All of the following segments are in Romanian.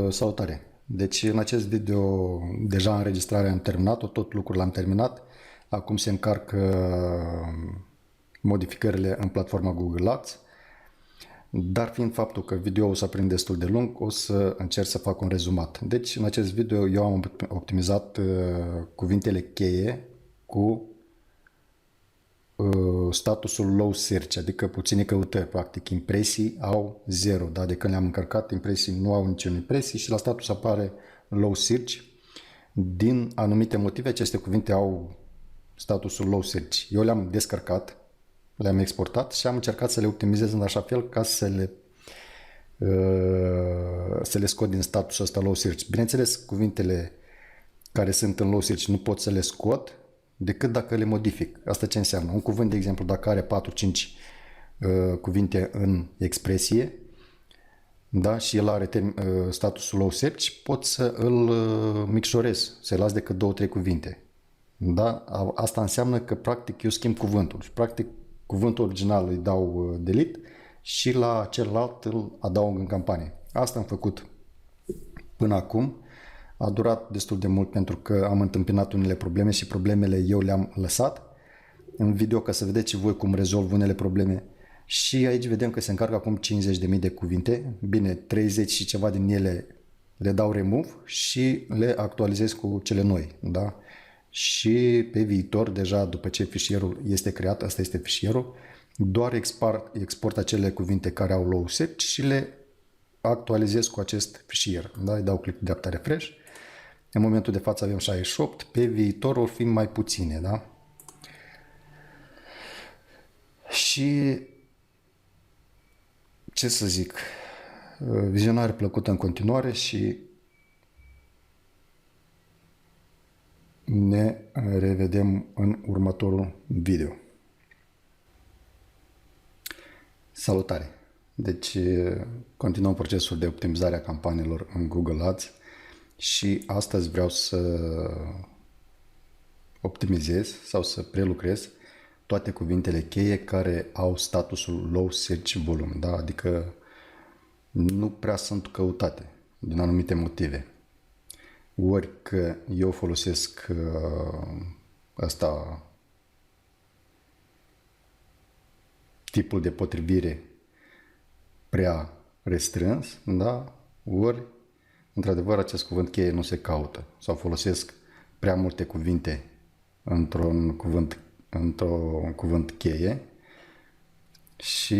Salutare! Deci în acest video deja înregistrarea am terminat-o, tot lucrul l-am terminat. Acum se încarcă modificările în platforma Google Ads. Dar fiind faptul că video-ul s-a prins destul de lung, o să încerc să fac un rezumat. Deci în acest video eu am optimizat cuvintele cheie cu statusul low search, adică puține căutări, practic impresii au 0, da? De când le-am încărcat, impresii nu au niciun impresii și la status apare low search. Din anumite motive aceste cuvinte au statusul low search. Eu le-am descărcat, le-am exportat și am încercat să le optimizez în așa fel ca să le scot din statusul ăsta low search. Bineînțeles, cuvintele care sunt în low search nu pot să le scot decât dacă le modific. Asta ce înseamnă? Un cuvânt, de exemplu, dacă are 4-5 cuvinte în expresie, da, și el are statusul low search, pot să îl micșorez, să-i las decât 2-3 cuvinte. Da? Asta înseamnă că practic eu schimb cuvântul și practic cuvântul original îi dau delete și la celălalt îl adaug în campanie. Asta am făcut până acum. A durat destul de mult pentru că am întâmpinat unele probleme și problemele eu le-am lăsat în video ca să vedeți și voi cum rezolv unele probleme. Și aici vedem că se încarcă acum 50.000 de cuvinte. Bine, 30 și ceva din ele le dau remove și le actualizez cu cele noi. Da? Și pe viitor, deja după ce fișierul este creat, asta este fișierul, doar export acele cuvinte care au low search și le actualizez cu acest fișier. Da? Îi dau click dreapta refresh. În momentul de față avem 68, pe viitor vor fi mai puține, da? Și ce să zic, vizionare plăcută în continuare și ne revedem în următorul video. Salutare! Deci continuăm procesul de optimizare a campaniilor în Google Ads și astăzi vreau să optimizez sau să prelucrez toate cuvintele cheie care au statusul low search volume, da? Adică nu prea sunt căutate din anumite motive. Ori că eu folosesc tipul de potrivire prea restrâns, da? Ori într-adevăr acest cuvânt cheie nu se caută sau folosesc prea multe cuvinte într-un cuvânt cheie și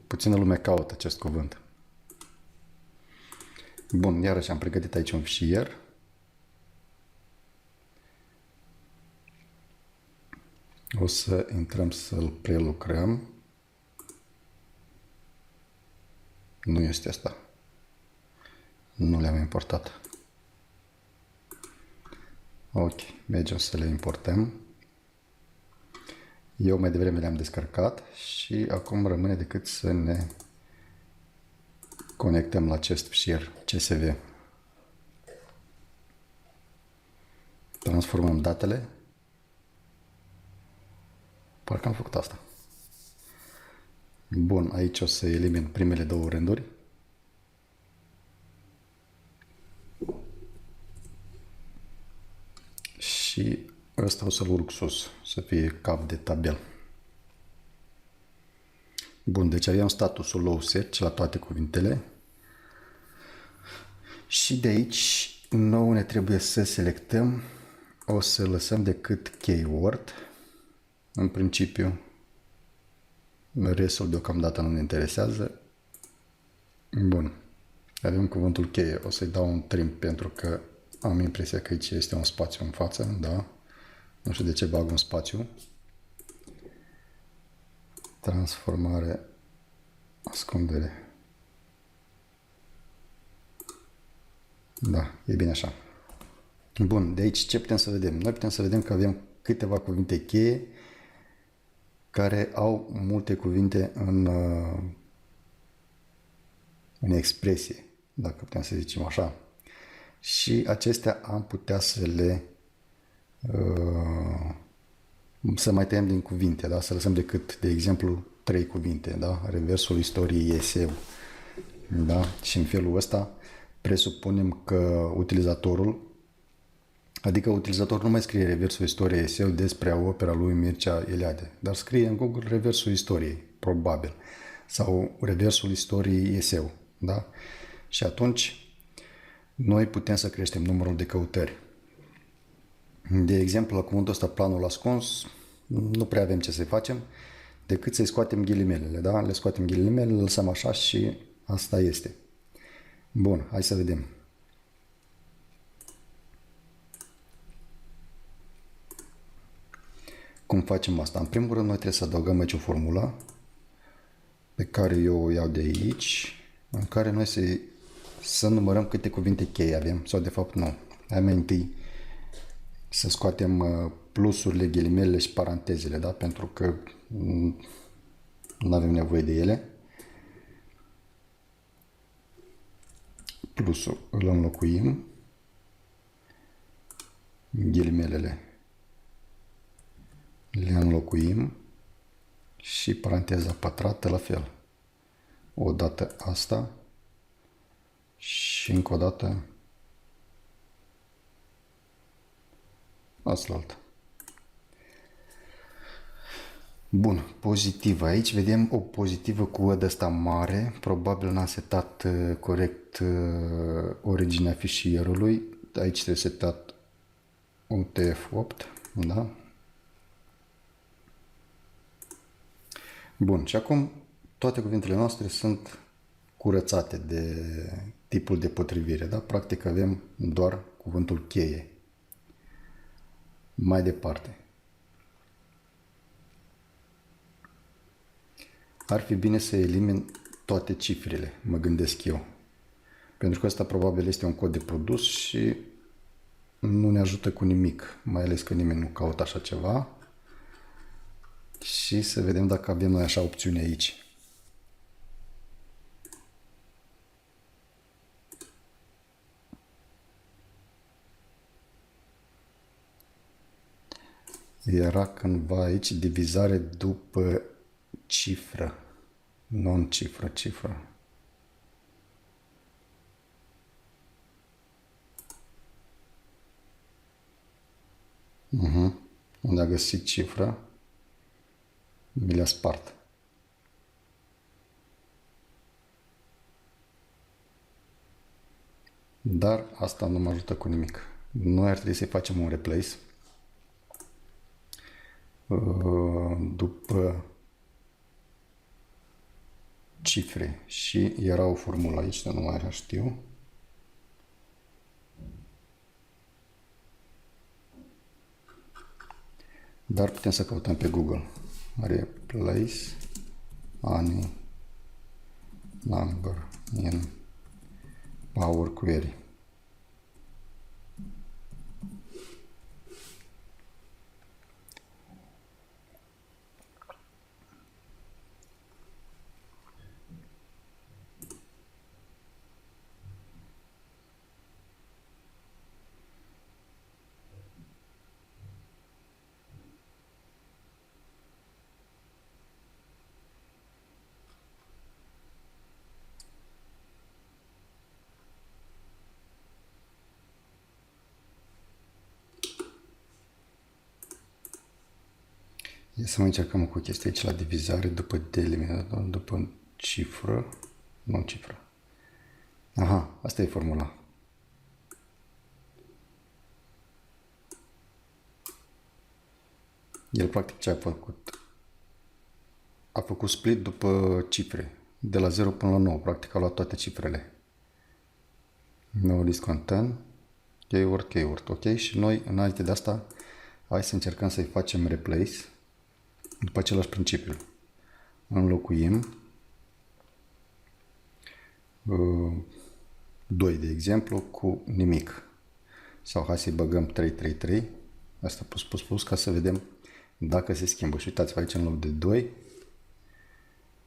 puțină lume caută acest cuvânt. Bun, iarăși am pregătit aici un fișier. O să intrăm să-l prelucrăm. Nu este asta. Nu le-am importat. Ok, mergem să le importăm. Eu mai devreme le-am descărcat și acum rămâne decât să ne conectăm la acest fișier CSV. Transformăm datele. Parcă am făcut asta. Bun, aici o să elimin primele două rânduri. Și ăsta o să-l urc sus, să fie cap de tabel. Bun, deci avem statusul low search la toate cuvintele. Și de aici nouă ne trebuie să selectăm, o să lăsăm decât keyword, în principiu. Restul deocamdată nu ne interesează. Bun, avem cuvântul cheie, o să-i dau un trim pentru că am impresia că aici este un spațiu în față, da? Nu știu de ce bag un spațiu. Transformare, ascundere. Da, e bine așa. Bun, de aici ce putem să vedem? Noi putem să vedem că avem câteva cuvinte cheie care au multe cuvinte în expresie, dacă putem să zicem așa. Și acestea am putea să le să mai tăiem din cuvinte, da? Să lăsăm decât, de exemplu, 3 cuvinte, da? Reversul istoriei eseu. Da? Și în felul ăsta presupunem că utilizatorul, adică utilizatorul nu mai scrie reversul istoriei eseu despre opera lui Mircea Eliade, dar scrie în Google reversul istoriei, probabil, sau reversul istoriei eseu. Da? Și atunci noi putem să creștem numărul de căutări. De exemplu, la cuvântul ăsta, planul ascuns, nu prea avem ce să facem decât să-i scoatem ghilimelele. Da? Le scoatem ghilimelele, le lăsăm așa și asta este. Bun, hai să vedem. Cum facem asta? În primul rând, noi trebuie să adăugăm aici o formulă pe care eu o iau de aici, în care noi să numărăm câte cuvinte cheie avem, sau de fapt nu. Hai mai întâi să scoatem plusurile, ghilimelele și parantezele, da? Pentru că nu avem nevoie de ele. Plusul îl înlocuim, ghilimelele le înlocuim și paranteza pătrată la fel. O dată asta și încă o dată asta. Bun, pozitivă. Aici vedem o pozitivă cu ăd ăsta mare. Probabil n-a setat corect originea fișierului. Aici trebuie setat UTF-8, da? Bun, și acum toate cuvintele noastre sunt curățate de tipul de potrivire, da? Practic avem doar cuvântul cheie. Mai departe. Ar fi bine să elimin toate cifrele, mă gândesc eu. Pentru că ăsta probabil este un cod de produs și nu ne ajută cu nimic, mai ales că nimeni nu caută așa ceva. Și să vedem dacă avem noi așa opțiune aici. Era cândva aici divizare după cifră, non-cifră, cifră. Unde a găsit cifra, mi le-a spart. Dar asta nu mă ajută cu nimic. Noi ar trebui să facem un replace după cifre și era o formulă aici, nu mai știu. Dar putem să căutăm pe Google. Replace any number in Power Query. Să mai încercăm cu chestia aici la divizare după delimitat, după cifră, nu cifră. Aha, asta e formula. El practic ce a făcut? A făcut split după cifre, de la 0 până la 9, practic a luat toate cifrele. No list contain, keyword, keyword, ok? Și noi, înainte de asta, hai să încercăm să-i facem replace după același principiu. Înlocuim 2, de exemplu, cu nimic. Sau hai să-i băgăm 333, asta plus, ca să vedem dacă se schimbă. Și uitați-vă aici, în loc de 2,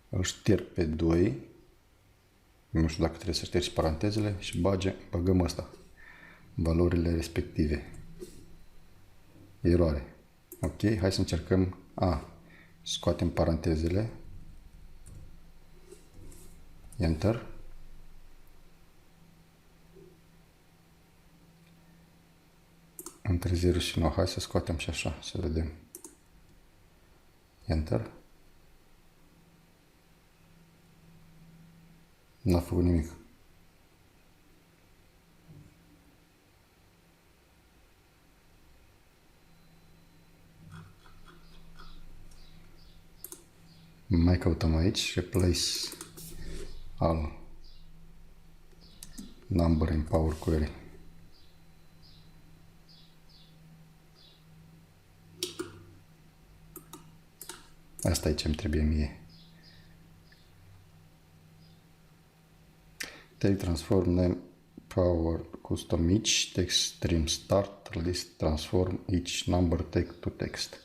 îl șterg pe 2, nu știu dacă trebuie să ștergi parantezele și băgăm asta, valorile respective. Eroare. Ok, hai să încercăm. Scoatem parantezele. Enter. între 0 și 9. Hai să scoatem și așa, să vedem. Enter. N-a făcut nimic. Mai căutăm aici, replace all number in Power Query. Asta e ce-mi trebuie mie. Take transform name power custom each text stream start list transform each number take to text.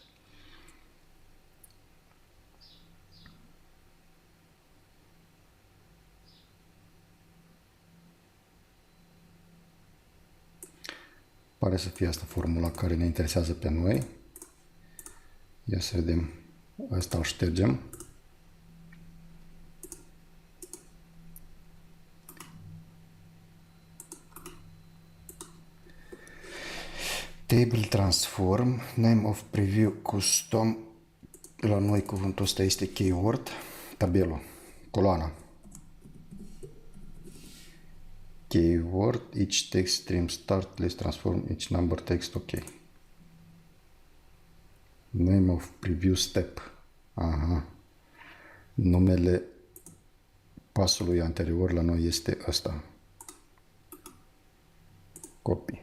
Pare să fie asta formula care ne interesează pe noi. Ia să vedem. Asta îl ștergem. Table transform, name of preview custom, la noi cuvântul ăsta este keyword, tabelul, coloana. Keyword, each text stream start, list transform, each number text, ok. Name of preview step. Aha. Numele pasului anterior la noi este ăsta. Copy.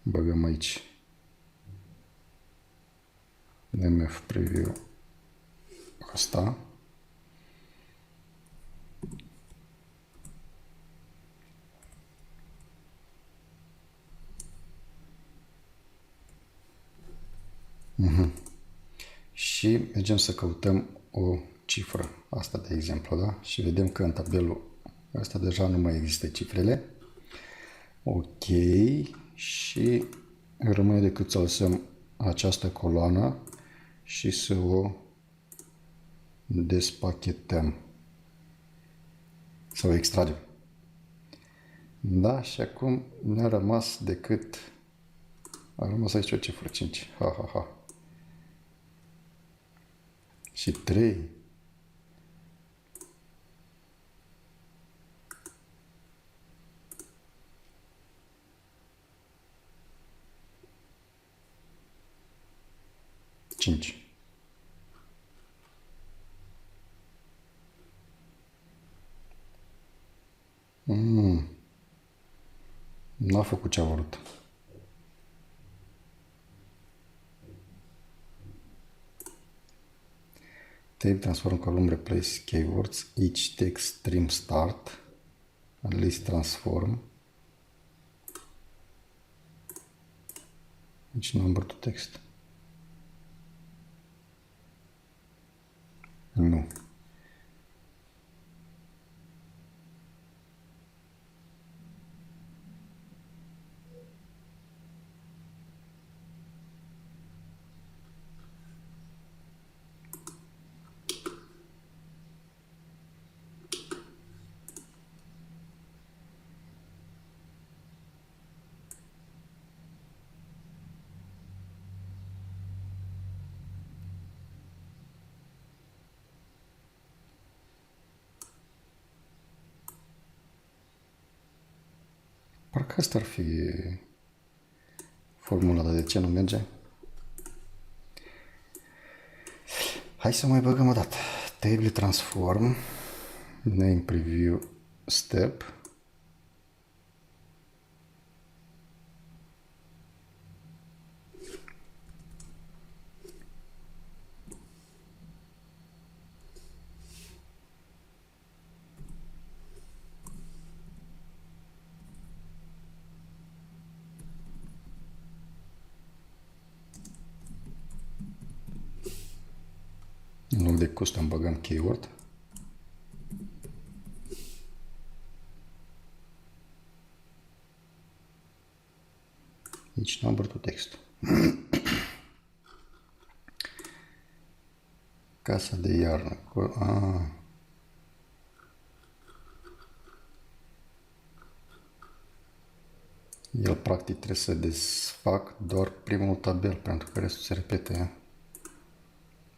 Băgăm aici. Name of preview. Asta. Și mergem să căutăm o cifră. Asta de exemplu, da? Și vedem că în tabelul ăsta deja nu mai există cifrele. Ok. Și rămâne decât să lăsăm această coloană și să o despachetăm. Să o extragem. Da? Și acum ne-a rămas decât... A rămas aici o cifră 5. Ha, ha, ha. Și 3. Cinci. N-a făcut ce a vrut. Table transform column replace keywords each text stream start list transform each number to text. Nu. Parcă asta ar fi formula, dar de ce nu merge? Hai să mai băgăm o dată. Table transform, name preview step. În loc de custom băgăm keyword. Each number to text. Casa de iarnă. El practic trebuie să desfac doar primul tabel, pentru că restul se repete.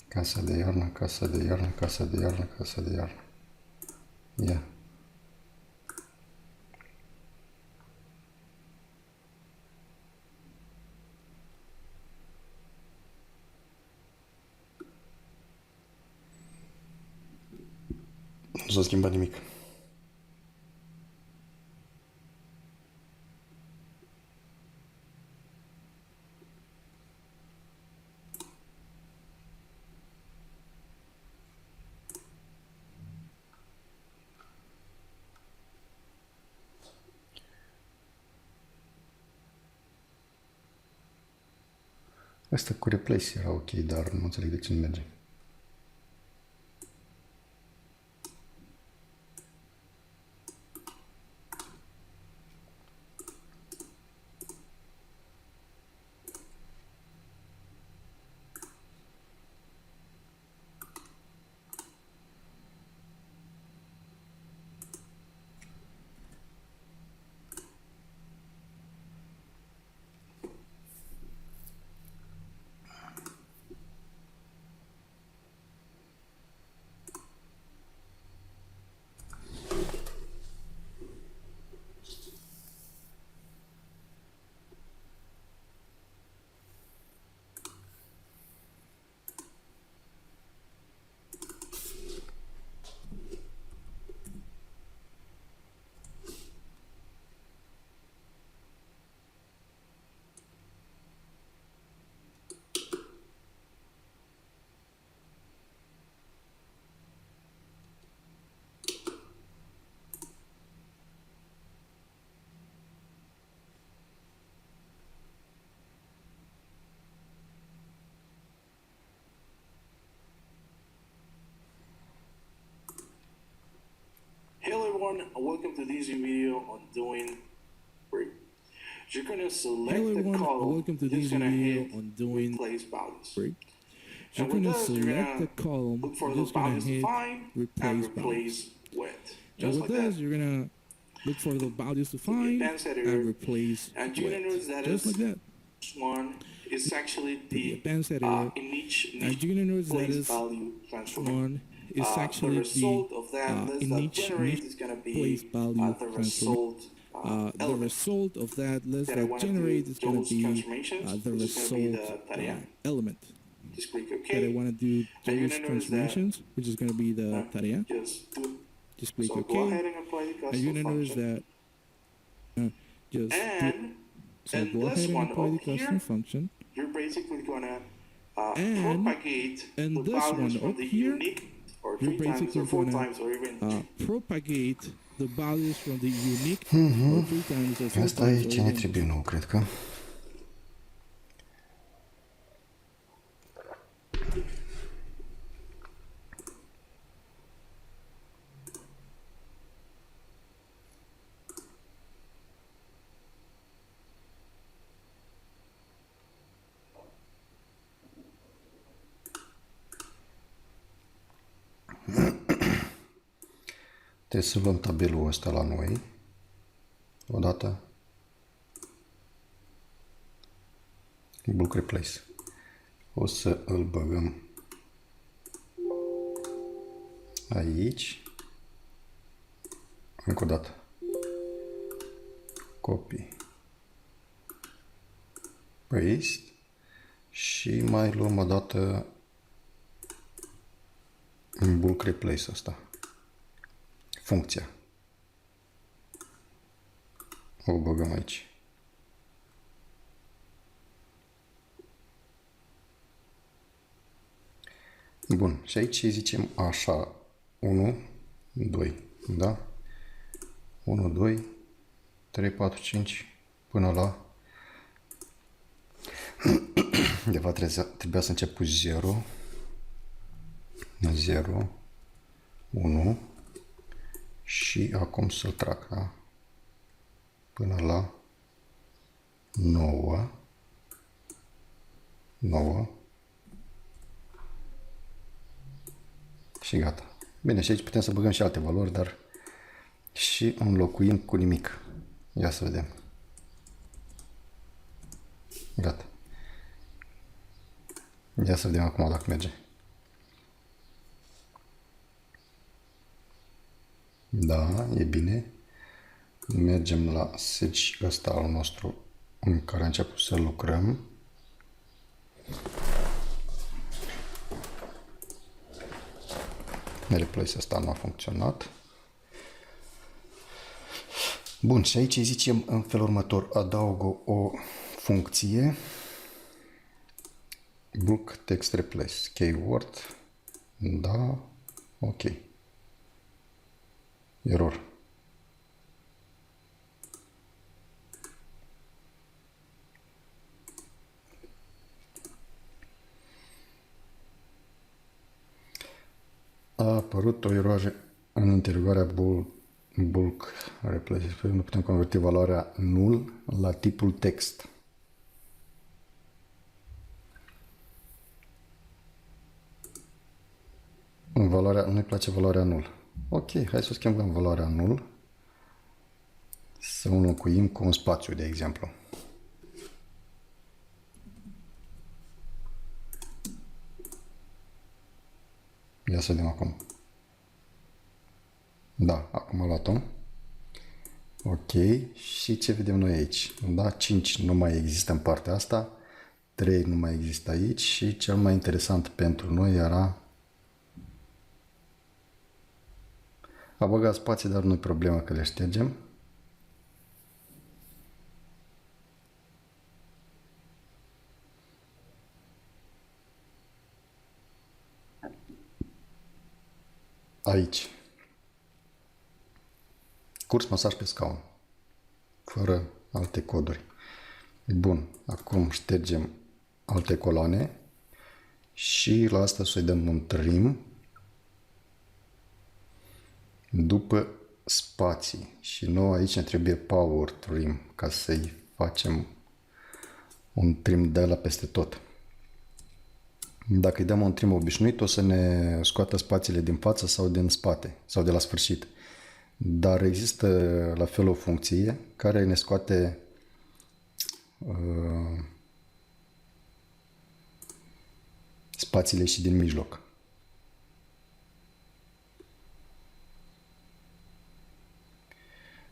Casa de iarnă, casa de iarnă, casa de iarnă, casa de iarnă. Ia. Nu s-a schimbat nimic. Asta cu replace era ok, dar nu înțeleg de ce nu merge. Hello everyone, welcome to this video on doing break. You're gonna select Hello the everyone, column. welcome to You're this just gonna video hit on doing replace values. break. You're And with gonna this, you're select gonna the column, look for you're the just gonna values hit defined and replace replace values. with. And Just with like this, that. you're gonna look for the values to find advanced editor, and replace and you're gonna notice with. that Just is like that. this one is actually The the advanced editor, in each and you're gonna notice that place is value transformation. one is The actually result the of that list in that each generate is gonna be place value the transformation. result The element. result of that list that I that wanna do generates is going those to be transformations, the which is gonna be result the tarea. element Just click OK. that I want to do And you're those gonna notice that, transformations, which is going to be the tarea. just do it. Just click So OK, go ahead and apply the custom and you're going to notice function. that just And so in go this ahead and one apply the up custom here, function. you're basically gonna And propagate in the this values one from up the here, unique, or you're 3 times, basically or 4 gonna times, or even propagate the values from the unique or 3 times or 4 Asta e times or ce ne even trebuie nou, cred că. Trebuie să luăm tabelul ăsta la noi. Odată. Bulk replace. O să îl băgăm aici. Încă o dată. Copy. Paste. Și mai luăm o dată în bulk replace ăsta. Funcția. O băgăm aici. Bun. Și aici zicem așa. 1, 2. Da? 1, 2, 3, 4, 5 până la... De fapt trebuia să încep cu 0. 0, 1 și acum să-l trag, da? Până la 9, 9 și gata. Bine, și aici putem să băgăm și alte valori, dar și înlocuim cu nimic. Ia să vedem. Gata. Ia să vedem acum dacă merge. Da, e bine. Mergem la Sage ăsta al nostru în care a început să lucrăm. Replace ăsta nu a funcționat. Bun, și aici zicem în felul următor, adaug o funcție bulk text replace, keyword, da, ok, error. A apărut o eroare în interogarea bulk replace. Nu putem converti valoarea null la tipul text. Nu-i place valoarea null. Ok, hai să schimbăm valoarea null. Să o înlocuim cu un spațiu, de exemplu. Ia să vedem acum. Da, acum a luat-o. Ok, și ce vedem noi aici? Da, 5 nu mai există în partea asta, 3 nu mai există aici și cel mai interesant pentru noi era a băgat spații, dar nu-i problemă că le ștergem. Aici. Curs masaj pe scaun. Fără alte coduri. Bun, acum ștergem alte coloane și la asta să-i dăm un trim după spații. Și nou aici ne trebuie power trim ca să-i facem un trim de la peste tot. Dacă îi dăm un trim obișnuit, o să ne scoată spațiile din față sau din spate sau de la sfârșit. Dar există la fel o funcție care ne scoate spațiile și din mijloc.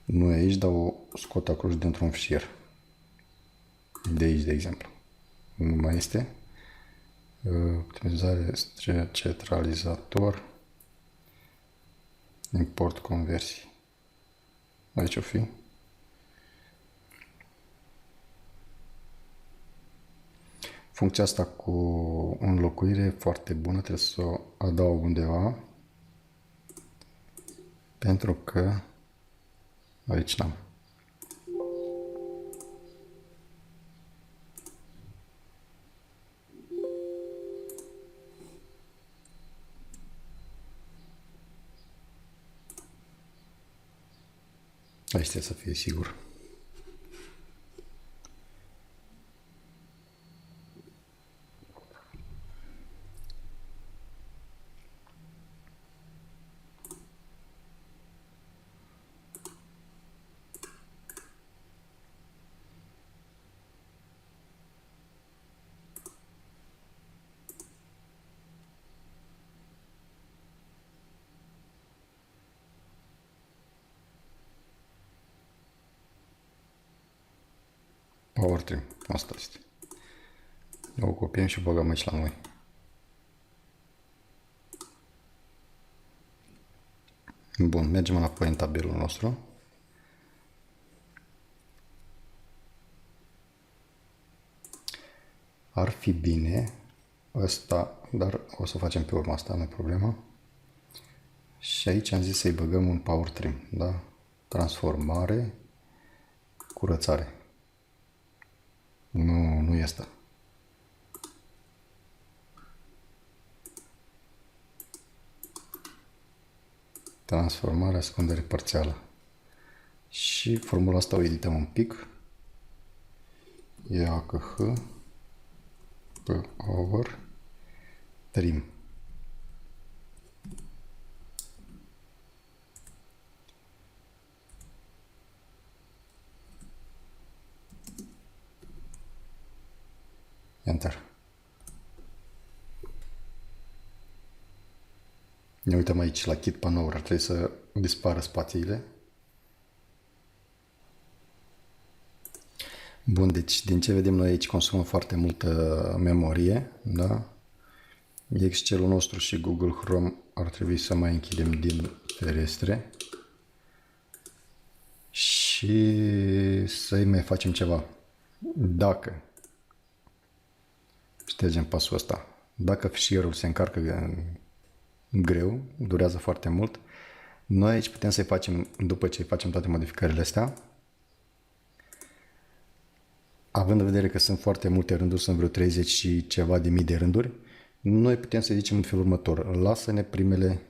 Nu e aici, dar o scot acolo dintr-un fișier. De aici, de exemplu. Nu mai este. Optimizare centralizator. Import conversii. Aici o fi. Funcția asta cu înlocuire e foarte bună, trebuie să o adaug undeva. Pentru că aici n-am. Aici trebuie să fie sigur. Power trim. Asta este. O copiem și o băgăm aici la noi. Bun, mergem înapoi în tabelul nostru. Ar fi bine ăsta, dar o să facem pe urma asta, nu e problemă. Și aici am zis să-i băgăm un power trim, da? Transformare, curățare. Nu este. Transformare, ascundere parțială. Și formula asta o edităm un pic. EAKH power trim. Ne uităm aici la kit panouri, ar trebui să dispară spațiile. Bun, deci din ce vedem noi aici consumă foarte multă memorie, da? Excel-ul nostru și Google Chrome ar trebui să mai închidem din ferestre și să-i mai facem ceva. Dacă ștergem pasul ăsta, dacă fișierul se încarcă greu, durează foarte mult, noi aici putem să-i facem, după ce facem toate modificările astea, având în vedere că sunt foarte multe rânduri, sunt vreo 30 și ceva de mii de rânduri, noi putem să zicem în felul următor: lasă-ne primele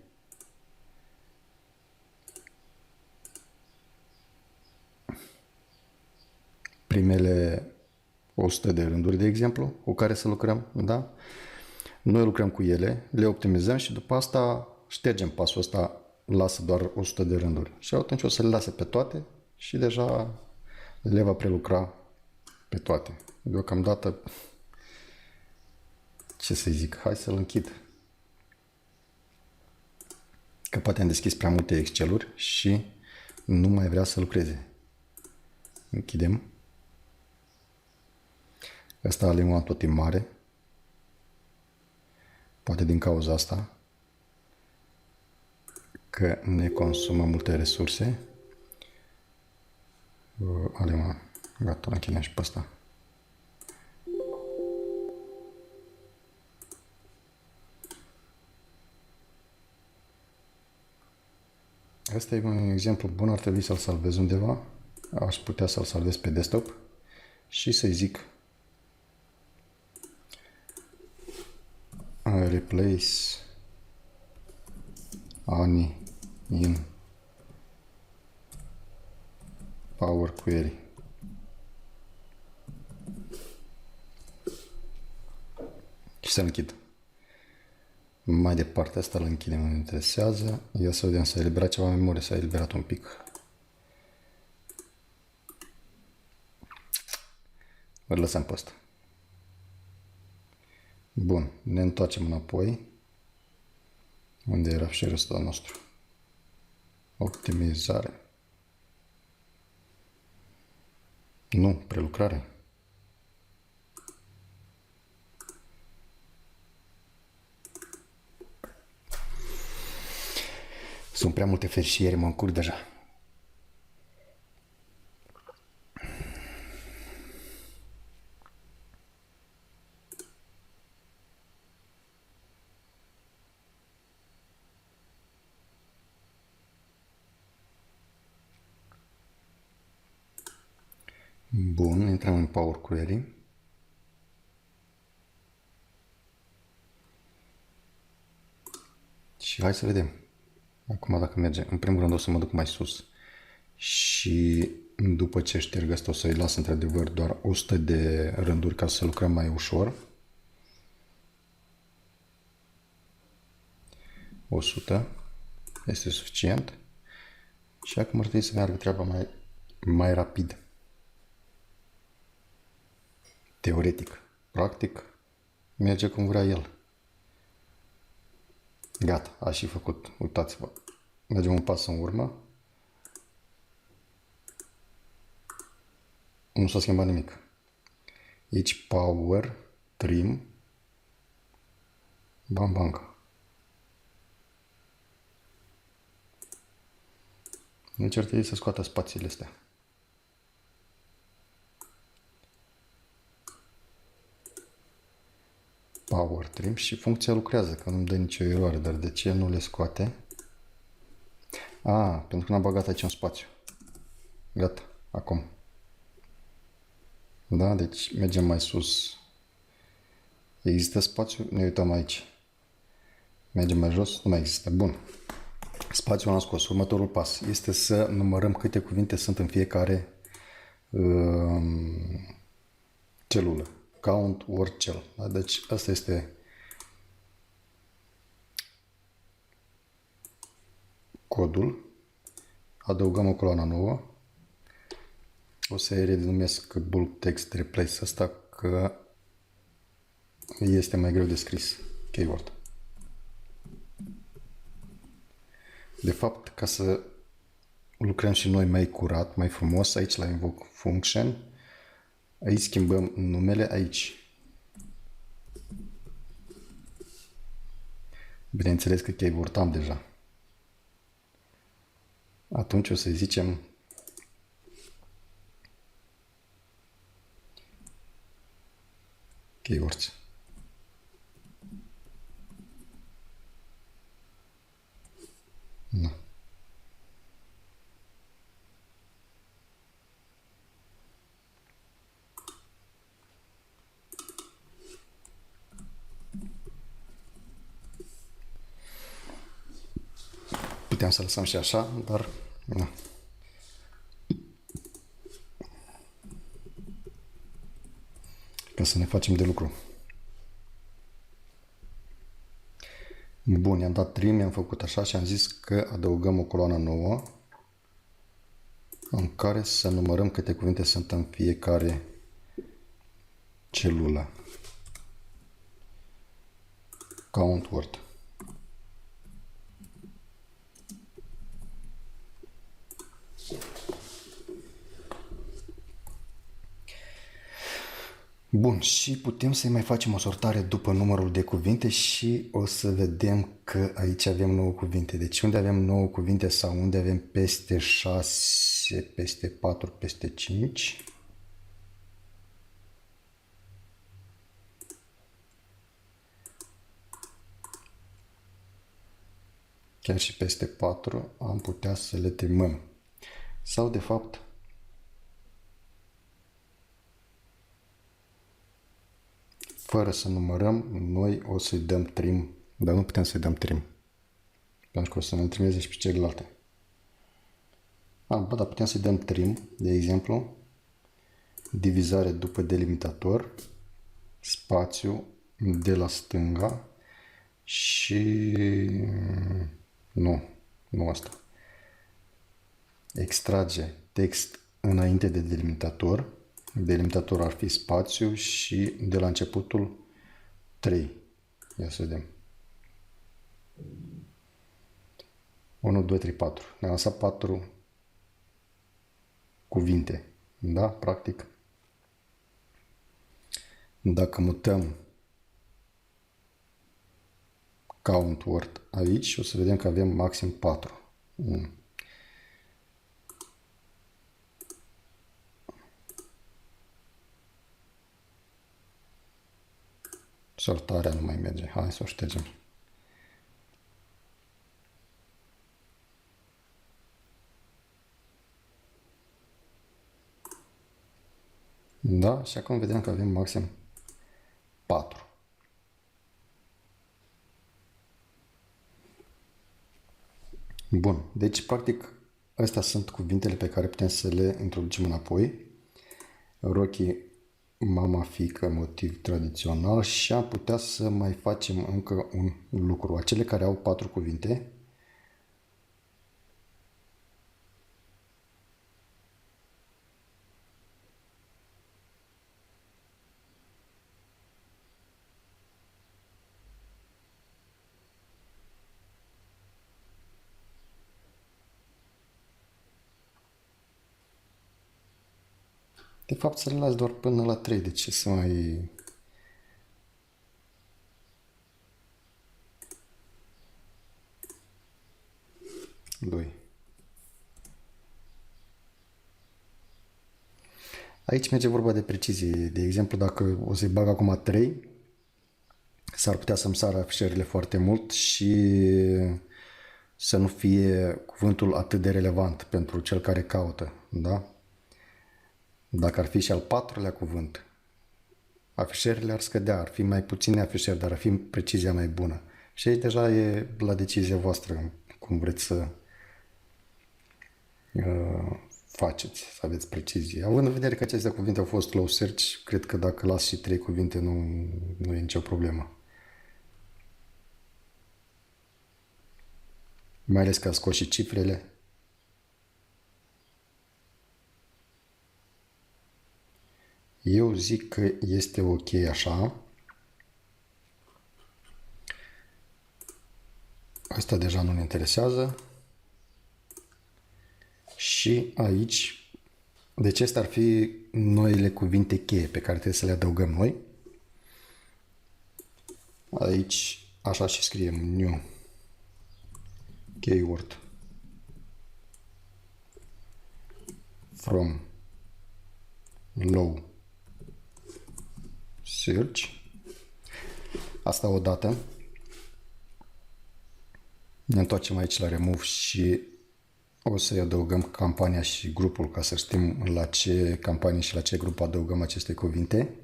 100 de rânduri, de exemplu, cu care să lucrăm, da? Noi lucrăm cu ele, le optimizăm și după asta ștergem pasul ăsta, lasă doar 100 de rânduri. Și atunci o să le lase pe toate și deja le va prelucra pe toate. Deocamdată, ce să zic, hai să-l închid. Că poate am deschis prea multe Excel-uri și nu mai vrea să lucreze. Închidem. Asta alinea tot e mare. Poate din cauza asta că ne consumă multe resurse. Alinea, gata, închidem și pe asta. Asta e un exemplu bun, ar trebui să-l salvez undeva. Aș putea să-l salvez pe desktop și să-i zic replace Ani in Power Query. Și să închid. Mai departe, asta îl închidem, nu ne interesează. Ia să vedem, s-a eliberat ceva memorie, s-a eliberat un pic. Îl lăsăm pe ăsta. Bun, ne întoarcem înapoi. Unde era fișierul ăsta nostru? Optimizare. Nu, prelucrare. Sunt prea multe fișiere, mă încurc deja. Bun, intrăm în Power Query. Și hai să vedem. Acum dacă merge, în primul rând o să mă duc mai sus. Și după ce șterg asta o să-i las într-adevăr doar 100 de rânduri ca să lucrăm mai ușor. 100 este suficient. Și acum ar trebui să meargă treaba mai rapid. Teoretic. Practic, merge cum vrea el. Gata, a și făcut. Uitați-vă. Mergem un pas în urmă. Nu s-a schimbat nimic. Aici Power, Trim, bam, bam. Deci ar trebui să scoată spațiile astea. Power Trim și funcția lucrează, că nu-mi dă nicio eroare, dar de ce nu le scoate? Pentru că n-am băgat aici un spațiu. Gata, acum. Da, deci mergem mai sus. Există spațiu? Ne uităm aici. Mergem mai jos? Nu mai există. Bun. Spațiul l-am scos. Următorul pas este să numărăm câte cuvinte sunt în fiecare celulă. Count word cell. Da? Deci asta este codul. Adăugăm o coloană nouă. O să-i renumesc bulk text replace asta că este mai greu de scris keyword. De fapt, ca să lucrăm și noi mai curat, mai frumos, aici la invoke function, aici schimbăm numele aici. Bineînțeles că keyword am deja. Atunci o să zicem keywords. Da. Puteam să lăsăm și așa, dar da. Ca să ne facem de lucru. Bun, i-am dat trim, i-am făcut așa și am zis că adăugăm o coloană nouă în care să numărăm câte cuvinte sunt în fiecare celulă. Count word. Bun, și putem să mai facem o sortare după numărul de cuvinte și o să vedem că aici avem 9 cuvinte. Deci unde avem 9 cuvinte sau unde avem peste 6, peste 4, peste 5. Chiar și peste 4 am putea să le trimăm. Sau de fapt fără să numărăm, noi o să-i dăm trim, dar nu putem să-i dăm trim. Pentru că o să ne trimeze și pe celelalte. Dar putem să-i dăm trim, de exemplu, divizare după delimitator, spațiu de la stânga și... Nu asta. Extrage text înainte de delimitator. Delimitator ar fi spațiu și de la începutul 3. Ia să vedem. 1, 2, 3, 4. Ne-am lăsat 4 cuvinte. Da? Practic. Dacă mutăm count word aici, o să vedem că avem maxim 4. 1. Sortarea nu mai merge. Hai să o ștergem. Da? Și acum vedem că avem maxim 4. Bun. Deci, practic, astea sunt cuvintele pe care putem să le introducem înapoi. Rocky, mama, fiică, motiv tradițional și am putea să mai facem încă un lucru. Acele care au 4 cuvinte, de fapt să le las doar până la 3, de ce să mai... Doi. Aici merge vorba de precizie. De exemplu, dacă o să-i bag acum 3, s-ar putea să-mi sară afișările foarte mult și să nu fie cuvântul atât de relevant pentru cel care caută. Da? Dacă ar fi și al 4-lea cuvânt, afișările ar scădea, ar fi mai puține afișări, dar ar fi precizia mai bună. Și aici deja e la decizia voastră cum vreți să faceți, să aveți precizie. Având în vedere că aceste cuvinte au fost low search, cred că dacă las și 3 cuvinte nu e nicio problemă. Mai ales că a scos și cifrele. Eu zic că este ok așa. Asta deja nu ne interesează. Și aici, deci astea ar fi noile cuvinte cheie pe care trebuie să le adăugăm noi. Aici, așa și scriem new keyword from low search. Asta odată. Ne întoarcem aici la remove și o să-i adăugăm campania și grupul ca să știm la ce campanie și la ce grup adăugăm aceste cuvinte.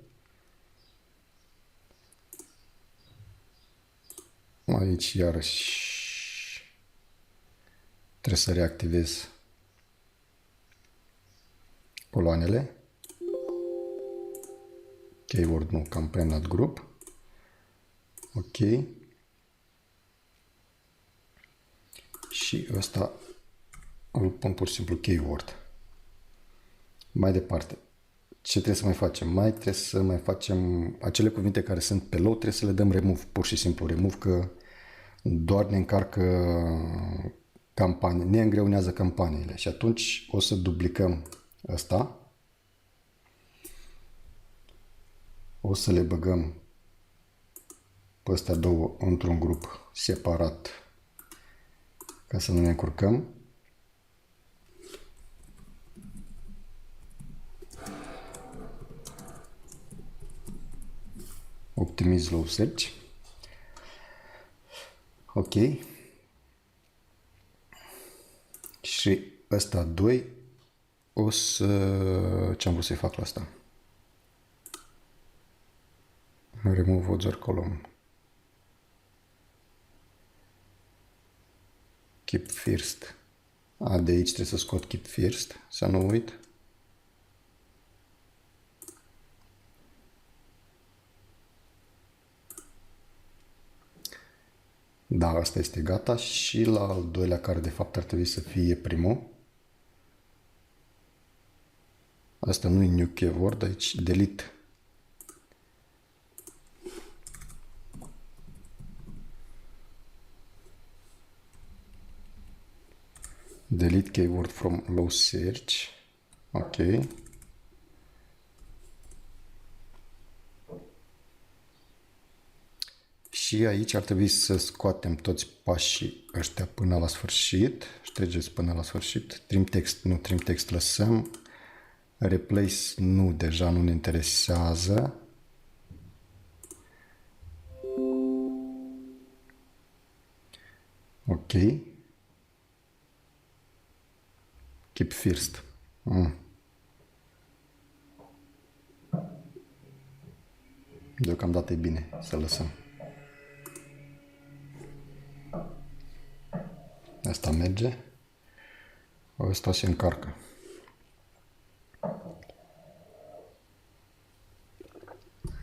Aici iarăși trebuie să reactivez coloanele. Keyword nu, campaign not group. Ok. Și ăsta îl pun pur și simplu keyword. Mai departe. Ce trebuie să mai facem? Mai trebuie să mai facem acele cuvinte care sunt pe low, trebuie să le dăm remove, pur și simplu remove, că doar ne încarcă campanii, ne îngreunează campaniile. Și atunci o să duplicăm ăsta. O să le băgăm pe astea două într-un grup separat ca să nu ne încurcăm. Optimiz low search. Ok. Și ăsta 2 o să... ce am vrut să-i fac la asta? Remove other column. Keep first. De aici trebuie să scot keep first, să nu uit. Da, asta este gata. Și la al doilea, care de fapt ar trebui să fie primul. Asta nu e new keyword, aici delete. Delete keyword from low search. Ok. Și aici ar trebui să scoatem toți pașii ăștia până la sfârșit. Ștergeți până la sfârșit. Trim text, nu, trim text lăsăm. Replace, nu, deja nu ne interesează. Ok. Keep first. Deocamdată e bine să lăsăm. Asta merge. Asta se încarcă.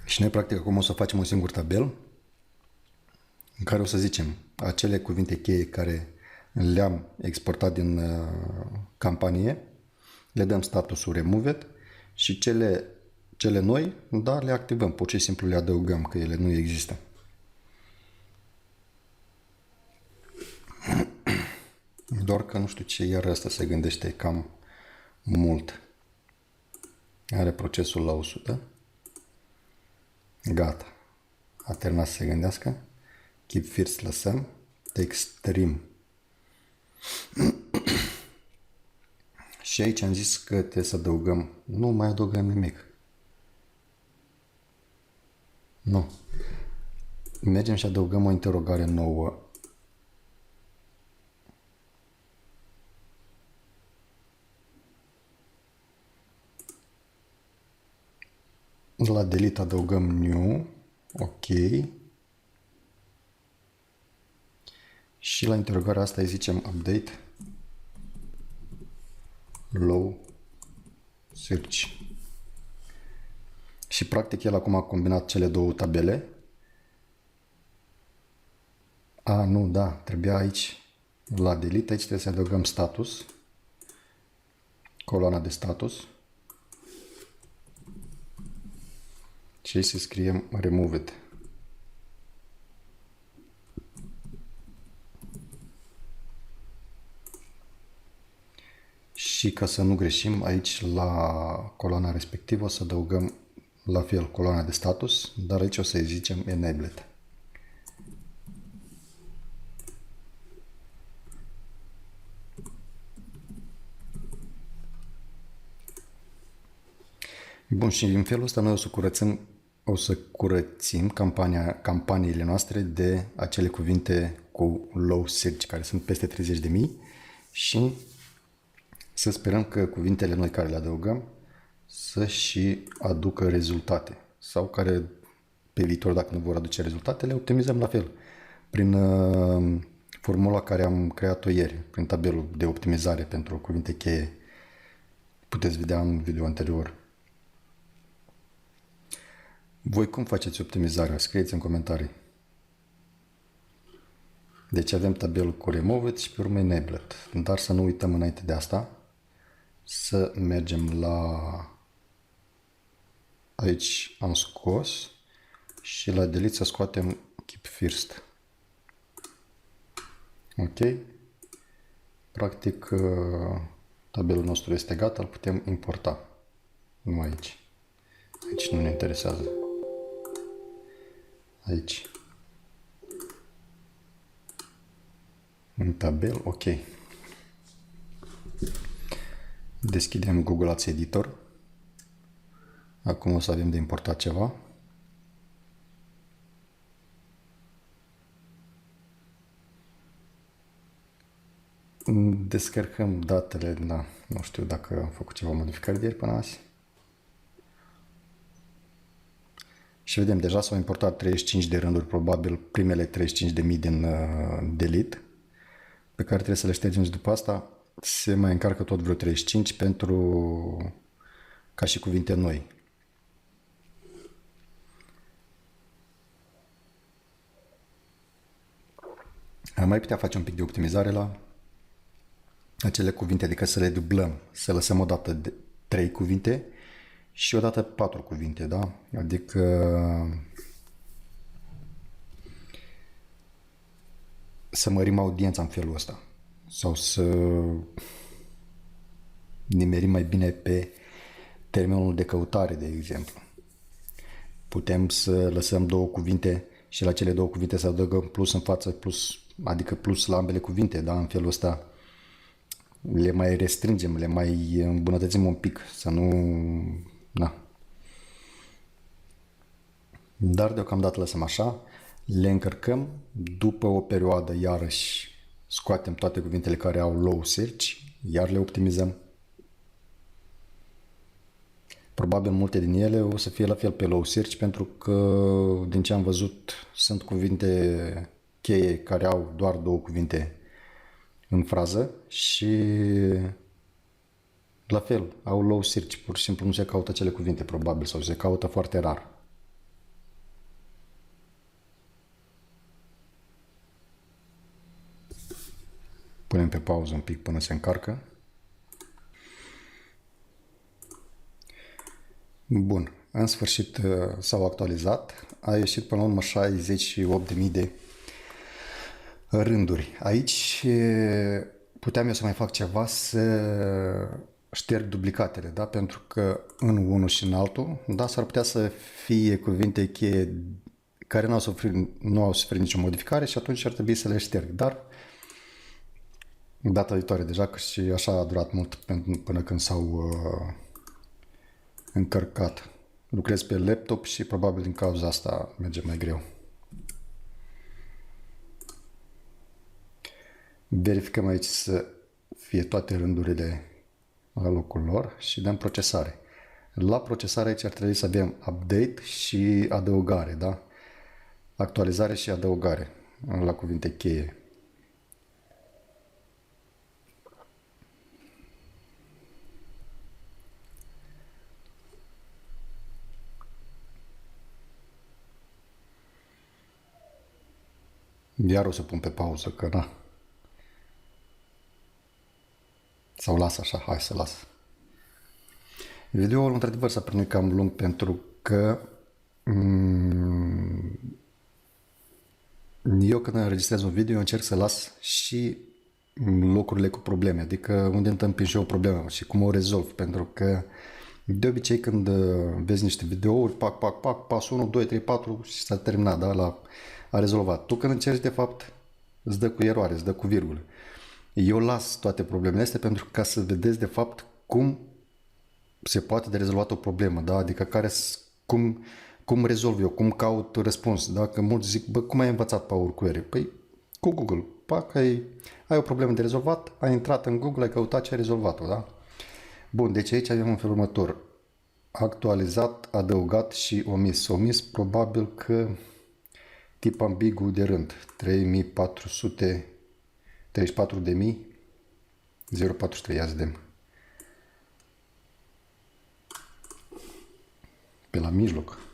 Și noi practic acum o să facem un singur tabel în care o să zicem acele cuvinte cheie care le-am exportat din campanie, le dăm statusul removed și cele noi, dar le activăm, pur și simplu le adăugăm, că ele nu există. Doar că nu știu ce, iar asta se gândește cam mult. Are procesul la 100. Gata. A terminat să se gândească. Keep first lăsăm. Text trim. Și aici am zis că trebuie să adăugăm. Nu mai adăugăm nimic. Nu. Mergem și adăugăm o interogare nouă. La delete adăugăm new. Ok. Și la interogarea asta îi zicem update low search. Și practic el acum a combinat cele două tabele. Nu, da, trebuia aici la delete, aici trebuie să adăugăm status. Coloana de status. Și aici să scriem removed. Și ca să nu greșim, aici la coloana respectivă o să adăugăm la fel coloana de status, dar aici o să-i zicem enabled. Bun, și în felul ăsta noi o să curățim campaniile noastre de acele cuvinte cu low search, care sunt peste 30.000, și să sperăm că cuvintele noi care le adăugăm să și aducă rezultate, sau care pe viitor, dacă nu vor aduce rezultate, le optimizăm la fel prin formula care am creat-o ieri, prin tabelul de optimizare pentru cuvinte cheie. Puteți vedea în video anterior. Voi cum faceți optimizarea? Scrieți în comentarii. Deci avem tabelul cu removed și pe urmă enabled. Dar să nu uităm înainte de asta să mergem la... Aici am scos și la delete să scoatem keep first. Ok? Practic tabelul nostru este gata, îl putem importa. Nu aici. Aici nu ne interesează. Aici. În tabel, ok. Deschidem Google Ads Editor. Acum o să avem de importat ceva. Descărcăm datele, da, nu știu dacă am făcut ceva modificări de ieri până azi. Și vedem, deja s-au importat 35 de rânduri, probabil primele 35.000 din delete, pe care trebuie să le ștergem și după asta se mai încarcă tot vreo 35 pentru ca și cuvinte noi. Am mai putea face un pic de optimizare la acele cuvinte, adică să le dublăm, să lăsăm odată de 3 cuvinte și odată 4 cuvinte, da? Adică să mărim audiența în felul ăsta sau să nimerim mai bine pe termenul de căutare, de exemplu. Putem să lăsăm 2 cuvinte și la cele 2 cuvinte să adăugăm plus în față, plus, adică plus la ambele cuvinte, da? În felul ăsta le mai restrângem, le mai îmbunătățim un pic, să nu... Da. Dar deocamdată lăsăm așa, le încărcăm, după o perioadă iarăși scoatem toate cuvintele care au low search, iar le optimizăm. Probabil multe din ele o să fie la fel pe low search, pentru că din ce am văzut sunt cuvinte cheie care au doar 2 cuvinte în frază și la fel au low search, pur și simplu nu se caută acele cuvinte probabil sau se caută foarte rar. Punem pe pauză un pic până se încarcă. Bun, în sfârșit s-au actualizat. A ieșit până la urmă 68.000 de rânduri. Aici puteam eu să mai fac ceva, să șterg duplicatele, da? Pentru că în unul și în altul, da, s-ar putea să fie cuvinte cheie care nu au suferit nicio modificare și atunci ar trebui să le șterg. Dar data viitoare, deja că și așa a durat mult până când s-au încărcat. Lucrez pe laptop și probabil din cauza asta merge mai greu. Verificăm aici să fie toate rândurile la locul lor și dăm procesare. La procesare aici ar trebui să avem update și adăugare, da? Actualizare și adăugare la cuvinte cheie. Iar o să pun pe pauză, că na. Sau las așa, hai să las. Videoul într-adevăr s-a prins cam lung pentru că eu când înregistrez un video încerc să las și locurile cu probleme, adică unde întâmpin și eu o problemă și cum o rezolv, pentru că de obicei când vezi niște videouri, pac, pasul 1, 2, 3, 4 și s-a terminat, da, a rezolvat. Tu când încerci, de fapt, îți dă cu eroare, îți dă cu virgulă. Eu las toate problemele astea pentru ca să vedeți, de fapt, cum se poate de rezolvat o problemă, da, adică cum rezolv eu, cum caut răspuns, da, că mulți zic, bă, cum ai învățat Power Query? Păi, cu Google. Pac, ai o problemă de rezolvat, ai intrat în Google, ai căutat și ai rezolvat-o, da? Bun, deci aici avem în felul următor. Actualizat, adăugat și omis. Omis probabil că tip ambigu de rând. 3434.043, ia să vedem. Pe la mijloc.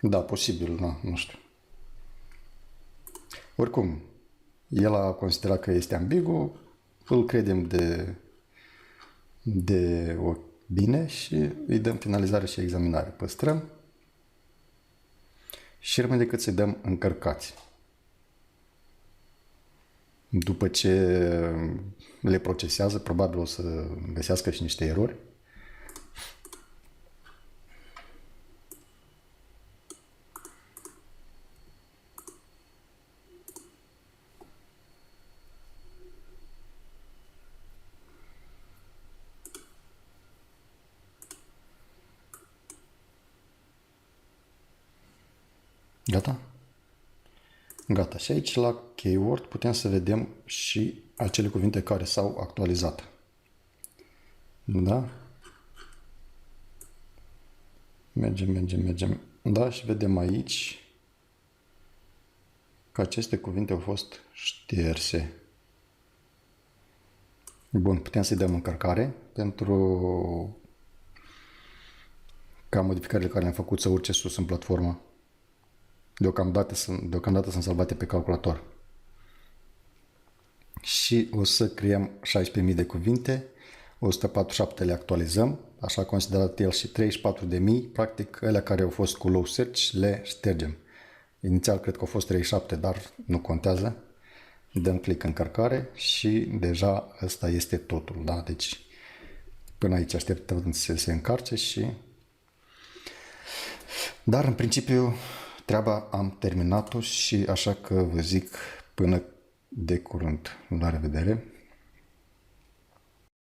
Da, posibil, da, nu știu. Oricum, el a considerat că este ambigu, îl credem de bine și îi dăm finalizare și examinare. Păstrăm și rămâne decât să-i dăm încărcați. După ce le procesează, probabil o să găsească și niște erori. Gata? Gata. Și aici la keyword putem să vedem și acele cuvinte care s-au actualizat. Da? Mergem. Da, și vedem aici că aceste cuvinte au fost șterse. Bun, putem să-i dăm încărcare pentru ca modificările care le-am făcut să urce sus în platformă. Deocamdată sunt salvate pe calculator. Și o să creăm 16.000 de cuvinte, 147 le actualizăm, așa considerat el, și 34.000, practic, alea care au fost cu low search, le ștergem. Inițial cred că au fost 37, dar nu contează. Dăm click încărcare și deja ăsta este totul, da? Deci până aici așteptăm să se încarce și... Dar în principiu treaba am terminat-o și așa că vă zic până de curând. La revedere!